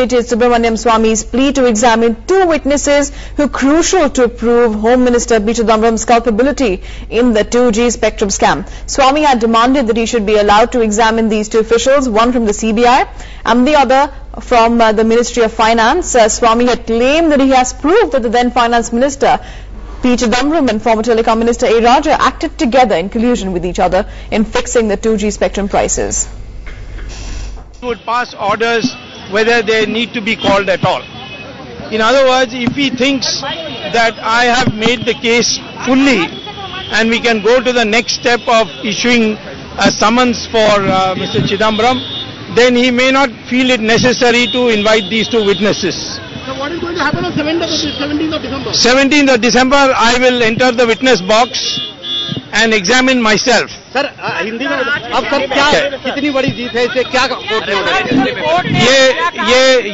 Subramaniam Swamy's plea to examine two witnesses who are crucial to prove Home Minister P. Chidambaram's culpability in the 2G spectrum scam. Swamy had demanded that he should be allowed to examine these two officials, one from the CBI and the other from the Ministry of Finance. Swamy had claimed that he has proved that the then Finance Minister P. Chidambaram and former Telecom Minister A. Raja acted together in collusion with each other in fixing the 2G spectrum prices. Would pass orders whether they need to be called at all. In other words, if he thinks that I have made the case fully and we can go to the next step of issuing a summons for Mr. Chidambaram, then he may not feel it necessary to invite these two witnesses. So what is going to happen on 17th of December? 17th of December, I will enter the witness box and examine myself. Sir Hindi में अब sir क्या कितनी बड़ी जीत है, इससे क्या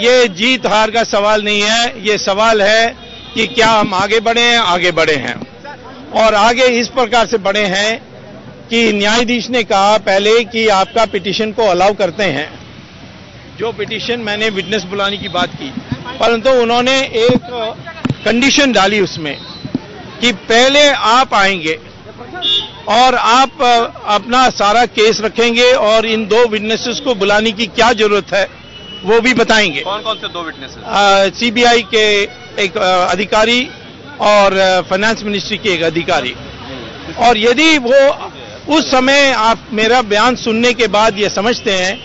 ये जीत हार का सवाल नहीं है, ये सवाल है कि क्या हम आगे बढ़े हैं और आगे इस प्रकार से बढ़े हैं कि न्यायाधीश ने कहा पहले कि आपका पिटीशन को अलाउ करते हैं, जो पिटीशन मैंने विटनेस बुलाने की बात की, परंतु उन्होंने एक कंडीशन डाली उसमें कि पहले आप आएंगे और आप अपना सारा केस रखेंगे और इन दो विटनेसेस को बुलाने की क्या जरूरत है वो भी बताएंगे। कौन कौन से दो विटनेसेस? सीबीआई के एक अधिकारी और फाइनेंस मिनिस्ट्री के एक अधिकारी। और यदि वो उस समय आप मेरा बयान सुनने के बाद ये समझते हैं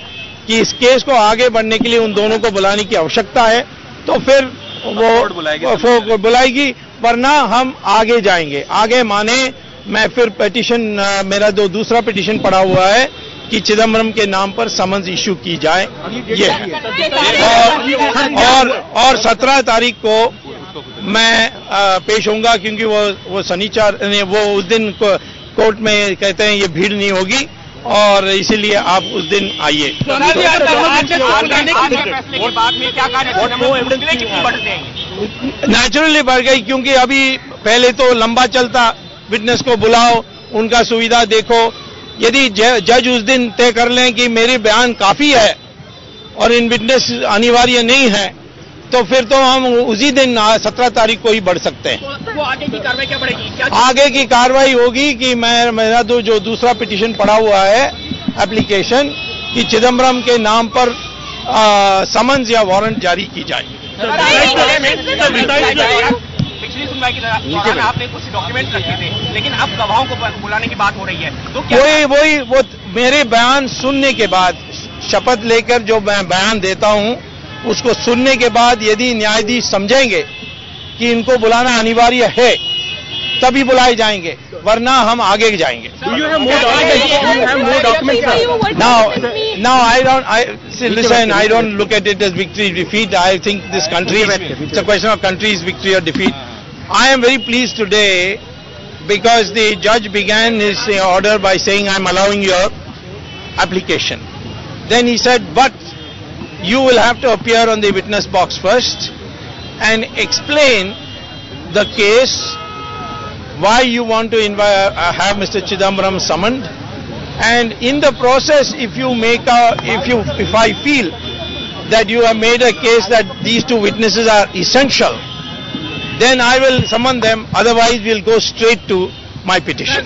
कि इस केस को आगे बढ़ने के लिए उन दोनों को बुलाने की आवश्यकता है तो फिर वो बुलाएगी, वरना हम आगे जाएंगे। आगे माने मैं फिर पिटीशन, मेरा दूसरा पिटीशन पड़ा हुआ है कि चिदम्बरम के नाम पर समन्स इश्यू की जाए, ये है। और 17 तारीख को मैं पेश होऊंगा, क्योंकि वो शनिवार वो उस दिन कोर्ट में कहते हैं ये भीड़ नहीं होगी और इसीलिए आप उस दिन आइए। नेचुरली बढ़ गई, क्योंकि अभी पहले तो लंबा चलता, विटनेस को बुलाओ, उनका सुविधा देखो। यदि जज उस दिन तय कर लें कि मेरे बयान काफी है और इन विटनेस अनिवार्य नहीं है, तो फिर तो हम उसी दिन 17 तारीख को ही बढ़ सकते हैं। वो आगे की कार्रवाई क्या बढ़ेगी? आगे की कार्रवाई होगी कि मेरा जो दूसरा पिटीशन पड़ा हुआ है एप्लीकेशन, कि चिदम्बरम के नाम पर समन्स या वारंट जारी की जाए। पिछली सुनवाई के दौरान आपने कुछ डॉक्यूमेंट रखे थे, लेकिन अब गवाहों को बुलाने की बात हो रही है, तो क्या वो मेरे बयान सुनने के बाद, शपथ लेकर जो मैं बयान देता हूं उसको सुनने के बाद यदि न्यायाधीश समझेंगे कि इनको बुलाना अनिवार्य है तभी बुलाए जाएंगे, वरना हम आगे जाएंगे। Now I don't look at it as victory defeat. I think this country, it's a question of country's victory or defeat. I am very pleased today because the judge began his order by saying I am allowing your application. Then he said, but you will have to appear on the witness box first and explain the case, why you want to have Mr. Chidambaram summoned, and in the process, if I feel that you have made a case that these two witnesses are essential, then I will summon them. Otherwise, we'll go straight to my petition.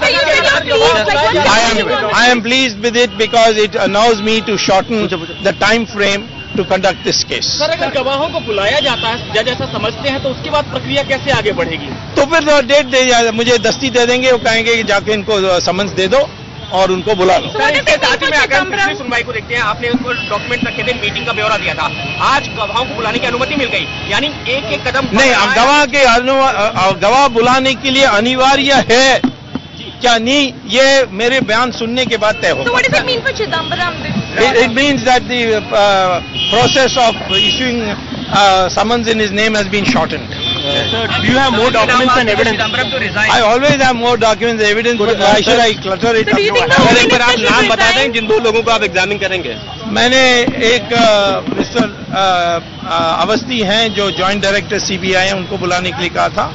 I am pleased with it because it allows me to shorten the time frame to conduct this case. Sir, अगर गवाहों को बुलाया जाता है, जज ऐसा समझते हैं, तो उसके बाद प्रक्रिया कैसे आगे बढ़ेगी? तो फिर डेट दे, मुझे दस्ती दे देंगे, वो कहेंगे कि जाके इनको समन्स दे दो और उनको बुला लो। सर, इसके साथ ही में अगर पिछली सुनवाई को देखते हैं, आपने उसको डॉक्यूमेंट रखे थे, मीटिंग का ब्यौरा दिया था, आज गवाहों को बुलाने की अनुमति मिल गई, यानी एक कदम नहीं। गवाह बुलाने के लिए अनिवार्य है क्या नहीं, ये मेरे बयान सुनने के बाद तय होगा। So what does it mean for Chidambaram? It means that the process of issuing summons in his name has been shortened. Sir, do you have more documents and evidence? I always have more documents and evidence, but why should I clutter it up? एक बार आप नाम बता दें जिन दो लोगों को आप examine करेंगे। मैंने एक मिस्टर अवस्थी हैं जो जॉइंट डायरेक्टर सीबीआई हैं, उनको बुलाने के लिए कहा था,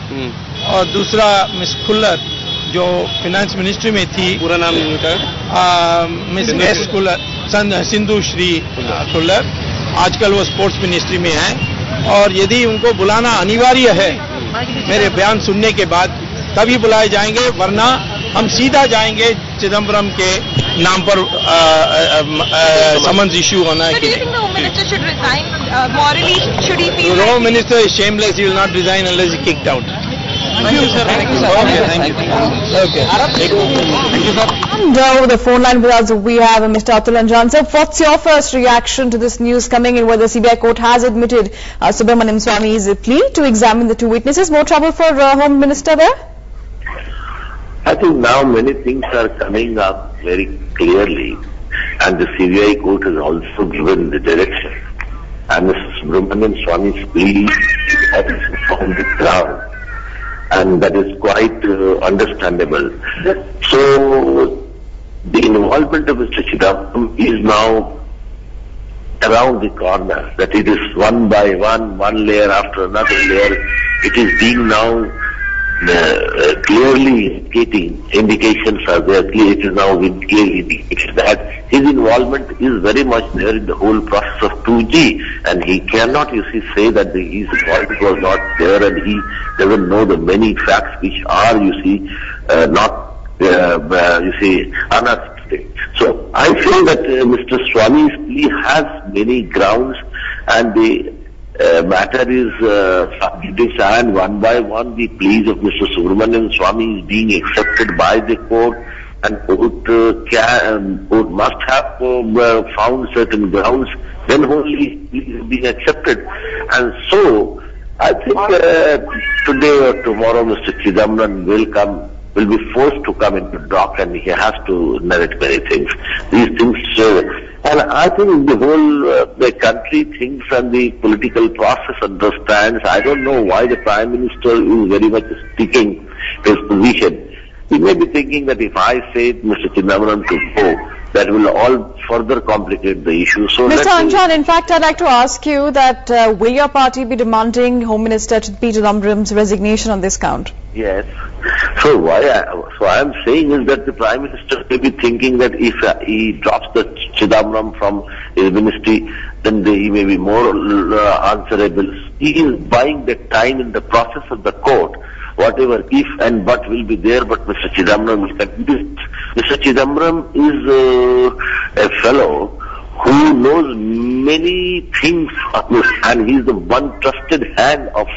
और दूसरा मिस खुल्लर जो फाइनेंस मिनिस्ट्री में थी, पूरा नाम मिस एस खुल्लर, सिंधु श्री खुल्लर, आजकल वो स्पोर्ट्स मिनिस्ट्री में है, और यदि उनको बुलाना अनिवार्य है मेरे बयान सुनने के बाद तभी बुलाए जाएंगे, वरना हम सीधा जाएंगे चिदम्बरम के नाम पर समन्स इश्यू होना है कि home minister is shameless, he will not resign unless he kicked out. Thank you, sir. Thank you, sir. Okay, thank you. Okay. Thank you, sir. And over the phone line with us, we have Mr. Atul Anjan. Sir, what's your first reaction to this news coming in where the CBI court has admitted Subramaniam Swamy's plea to examine the two witnesses? More trouble for Home Minister there? I think now many things are coming up very clearly, and the CBI court has also given the direction. And Mr. Subramaniam Swamy's plea is on the ground. And that is quite understandable. So, the involvement of Mr. Chidambaram is now around the corner, that it is one by one layer after another layer. It is being now clearly indications are there. It is now clearly indicated that his involvement is very much there in the whole process of 2G, and he cannot, you see, say that his involvement was not there, and he doesn't know the many facts which are, you see, unasked. So I feel that Mr. Swamy's plea has many grounds, and the matter is subjudice, and one by one the pleas of Mr. Subramaniam Swamy is being accepted by the court, and court must have found certain grounds, then only is being accepted. And so I think today or tomorrow Mr. Chidambaram will be forced to come into dock, and he has to narrate many things. These things, and I think the whole the country thinks, and the political process understands. I don't know why the Prime Minister is very much sticking to his position. He may be thinking that if I say Mr. Chidambaram to go, that will all further complicate the issue. So, Mr. Anjan, in fact, I'd like to ask you that will your party be demanding Home Minister P. Chidambaram's resignation on this count? Yes. So I am saying is that the Prime Minister may be thinking that if he drops the Chidambaram from his ministry, then he may be more answerable. He is buying the time in the process of the court. Whatever if and but will be there, but Mr. Chidambaram will continue. Mr. Chidambaram is a fellow who knows many things, and he is the one trusted hand of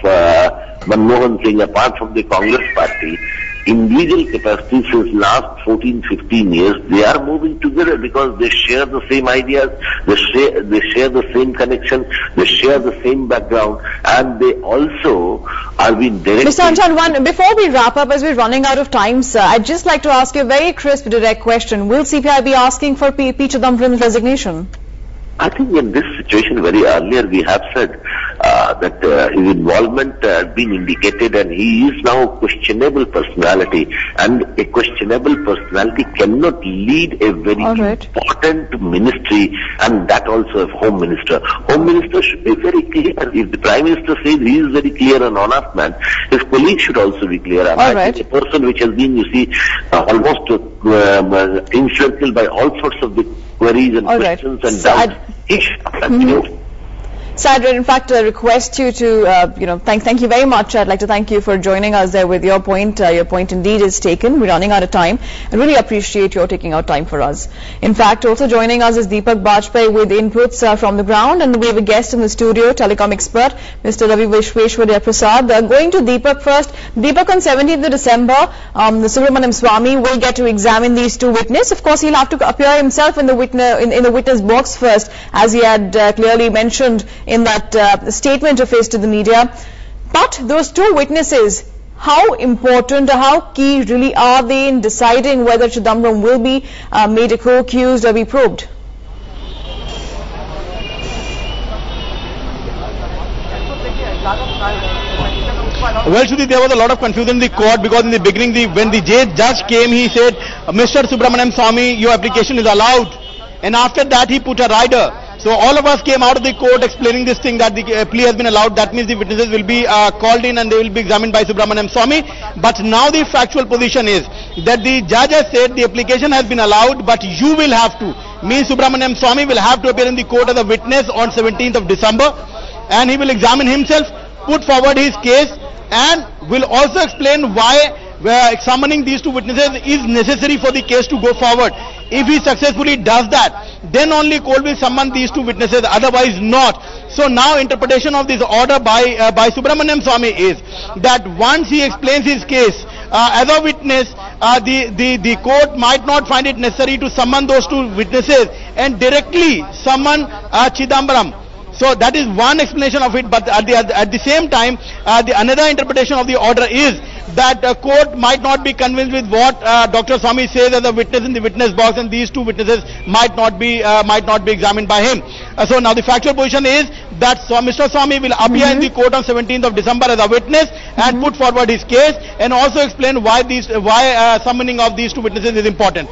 Manmohan Singh, apart from the Congress party. Individual capacity since last 14-15 years, they are moving together because they share the same ideas, they share the same connection, they share the same background, and they also are being directed. Mr. Anjan, before we wrap up, as we're running out of time, sir, I'd just like to ask you a very crisp, direct question. Will CPI be asking for P. Chidambaram's resignation? I think in this situation, very earlier we have said that his involvement has been indicated, and he is now a questionable personality, and a questionable personality cannot lead a very important ministry, and that also a Home Minister. Home Minister should be very clear. If the Prime Minister says he is very clear and honest man, his colleagues should also be clear. And I think a person which has been, you see, almost encircled by all sorts of the queries and questions and doubts, he should continue. So I'd in fact request you to, thank you very much. I'd like to thank you for joining us there with your point. Your point indeed is taken. We're running out of time. I really appreciate your taking out time for us. In fact, also joining us is Deepak Bajpai with inputs from the ground, and we have a guest in the studio, telecom expert, Mr. Ravi Vishweshwarya Prasad. Going to Deepak first. Deepak, on 17th of December, the Subramaniam Swamy will get to examine these two witnesses. Of course, he'll have to appear himself in the witness box first, as he had clearly mentioned in that statement of his to the media. But those two witnesses, how important or how key really are they in deciding whether Chidambaram will be made a co-accused or be probed? Well, Shruti, there was a lot of confusion in the court because in the beginning, when the judge came, he said, Mr. Subramaniam Swamy, your application is allowed. And after that, he put a rider. So all of us came out of the court explaining this thing, that the plea has been allowed. That means the witnesses will be called in and they will be examined by Subramaniam Swamy. But now the factual position is that the judge has said the application has been allowed, but you will have to means Subramaniam Swamy will have to appear in the court as a witness on 17th of December, and he will examine himself, put forward his case, and will also explain why summoning these two witnesses is necessary for the case to go forward. If he successfully does that, then only court will summon these two witnesses, otherwise not. So now interpretation of this order by Subramaniam Swamy is that once he explains his case as a witness, the court might not find it necessary to summon those two witnesses and directly summon Chidambaram. So that is one explanation of it, but at the same time, another interpretation of the order is that the court might not be convinced with what Dr. Swamy says as a witness in the witness box, and these two witnesses might not be examined by him. So now the factual position is that Mr. Swamy will appear in the court on 17th of December as a witness and put forward his case and also explain why summoning of these two witnesses is important.